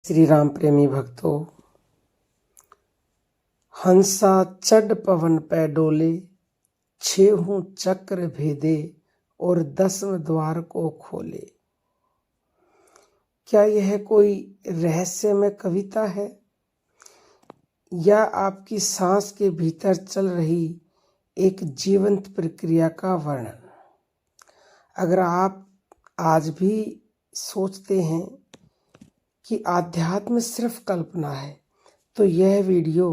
श्री राम प्रेमी भक्तों, हंसा चढ़ पवन पै डोले, छेहू चक्र भेदे और 10वें द्वार को खोले। क्या यह कोई रहस्यमय कविता है या आपकी सांस के भीतर चल रही एक जीवंत प्रक्रिया का वर्णन? अगर आप आज भी सोचते हैं कि आध्यात्म सिर्फ कल्पना है, तो यह वीडियो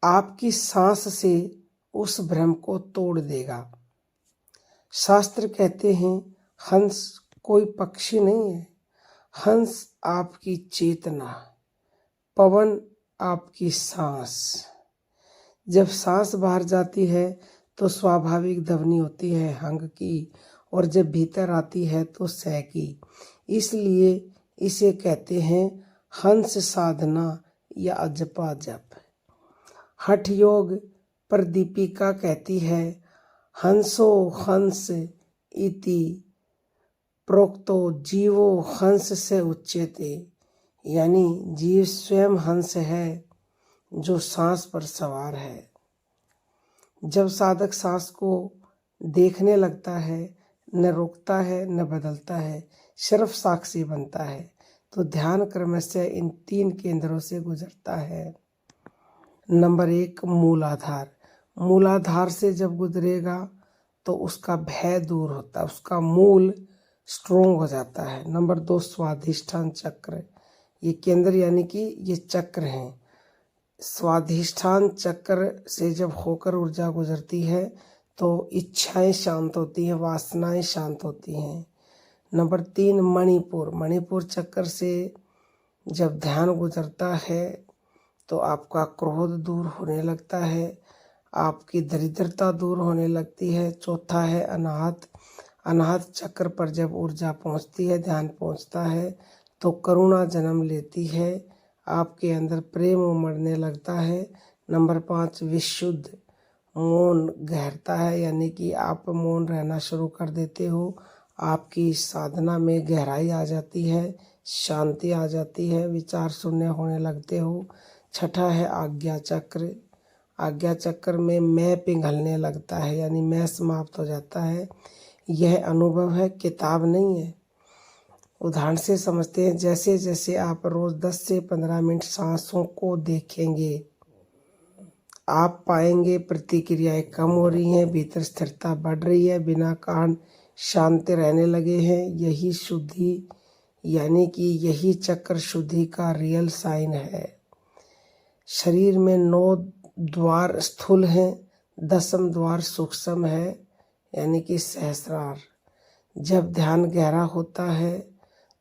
आपकी सांस से उस भ्रम को तोड़ देगा। शास्त्र कहते हैं हंस कोई पक्षी नहीं है, हंस आपकी चेतना, पवन आपकी सांस। जब सांस बाहर जाती है तो स्वाभाविक ध्वनि होती है हंग की, और जब भीतर आती है तो सह की। इसलिए इसे कहते हैं हंस साधना या अजपा जप। हठ योग पर दीपिका कहती है हंसो हंस इति प्रोक्तो जीवो हंस से उच्यते, यानी जीव स्वयं हंस है जो सांस पर सवार है। जब साधक सांस को देखने लगता है, न रोकता है न बदलता है, सिर्फ साक्षी बनता है, तो ध्यान क्रमशः इन 3 केंद्रों से गुजरता है। नंबर 1, मूलाधार। मूलाधार से जब गुजरेगा तो उसका भय दूर होता है, उसका मूल स्ट्रोंग हो जाता है। नंबर 2, स्वाधिष्ठान चक्र। ये केंद्र यानी कि ये चक्र हैं। स्वाधिष्ठान चक्र से जब होकर ऊर्जा गुजरती है तो इच्छाएं शांत होती हैं, वासनाएं शांत होती हैं। नंबर 3, मणिपुर। मणिपुर चक्र से जब ध्यान गुजरता है तो आपका क्रोध दूर होने लगता है, आपकी दरिद्रता दूर होने लगती है। चौथा है अनाहत। अनाहत चक्र पर जब ऊर्जा पहुंचती है, ध्यान पहुंचता है, तो करुणा जन्म लेती है, आपके अंदर प्रेम उमड़ने लगता है। नंबर 5, विशुद्ध। मौन गहरता है, यानी कि आप मौन रहना शुरू कर देते हो, आपकी साधना में गहराई आ जाती है, शांति आ जाती है, विचार शून्य होने लगते हो। छठा है आज्ञा चक्र। आज्ञा चक्र में मैं पिघलने लगता है, यानी मैं समाप्त हो जाता है। यह अनुभव है, किताब नहीं है। उदाहरण से समझते हैं, जैसे जैसे आप रोज 10 से 15 मिनट सांसों को देखेंगे, आप पाएंगे प्रतिक्रियाएं कम हो रही हैं, भीतर स्थिरता बढ़ रही है, बिना कारण शांत रहने लगे हैं। यही शुद्धि, यानी कि यही चक्र शुद्धि का रियल साइन है। शरीर में 9 द्वार स्थूल हैं, 10वां द्वार सूक्ष्म है, यानी कि सहस्रार। जब ध्यान गहरा होता है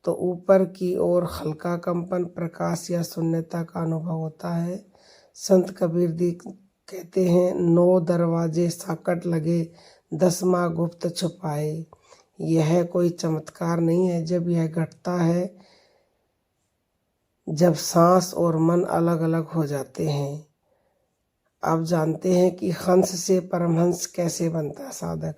तो ऊपर की ओर हल्का कंपन, प्रकाश या शून्यता का अनुभव होता है। संत कबीर दी कहते हैं 9 दरवाजे साकट लगे, 10वां गुप्त छुपाए। यह कोई चमत्कार नहीं है। जब यह घटता है, जब सांस और मन अलग अलग हो जाते हैं। आप जानते हैं कि हंस से परमहंस कैसे बनता है साधक।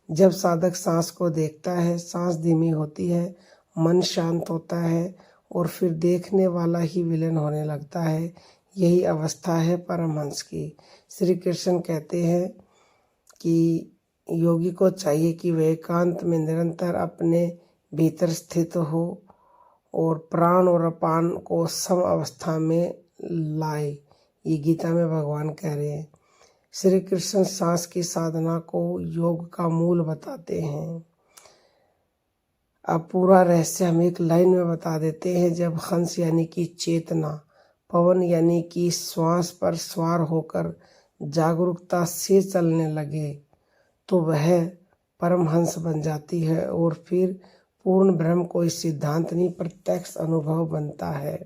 जब साधक सांस को देखता है, सांस धीमी होती है, मन शांत होता है और फिर देखने वाला ही विलीन होने लगता है। यही अवस्था है परमहंस की। श्री कृष्ण कहते हैं कि योगी को चाहिए कि वह एकांत में निरंतर अपने भीतर स्थित हो और प्राण और अपान को सम अवस्था में लाए। ये गीता में भगवान कह रहे हैं। श्री कृष्ण सांस की साधना को योग का मूल बताते हैं। अब पूरा रहस्य हम एक लाइन में बता देते हैं। जब हंस यानी कि चेतना, पवन यानी कि श्वास पर सवार होकर जागरूकता से चलने लगे, तो वह परमहंस बन जाती है और फिर पूर्ण ब्रह्म कोई सिद्धांत नहीं, प्रत्यक्ष अनुभव बनता है।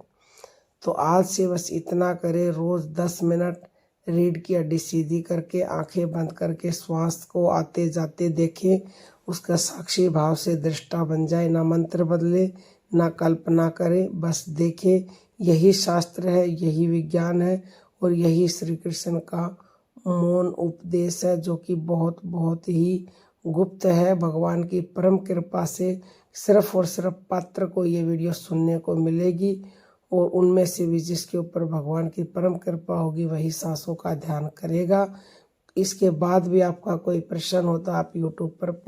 तो आज से बस इतना करें, रोज 10 मिनट रीढ़ की हड्डी सीधी करके आंखें बंद करके श्वास को आते जाते देखें, उसका साक्षी भाव से दृष्टा बन जाए। ना मंत्र बदले, ना कल्पना करे, बस देखे। यही शास्त्र है, यही विज्ञान है और यही श्री कृष्ण का मौन उपदेश है, जो कि बहुत बहुत ही गुप्त है। भगवान की परम कृपा से सिर्फ और सिर्फ पात्र को ये वीडियो सुनने को मिलेगी और उनमें से भी जिसके ऊपर भगवान की परम कृपा होगी वही सांसों का ध्यान करेगा। इसके बाद भी आपका कोई प्रश्न हो तो आप YouTube पर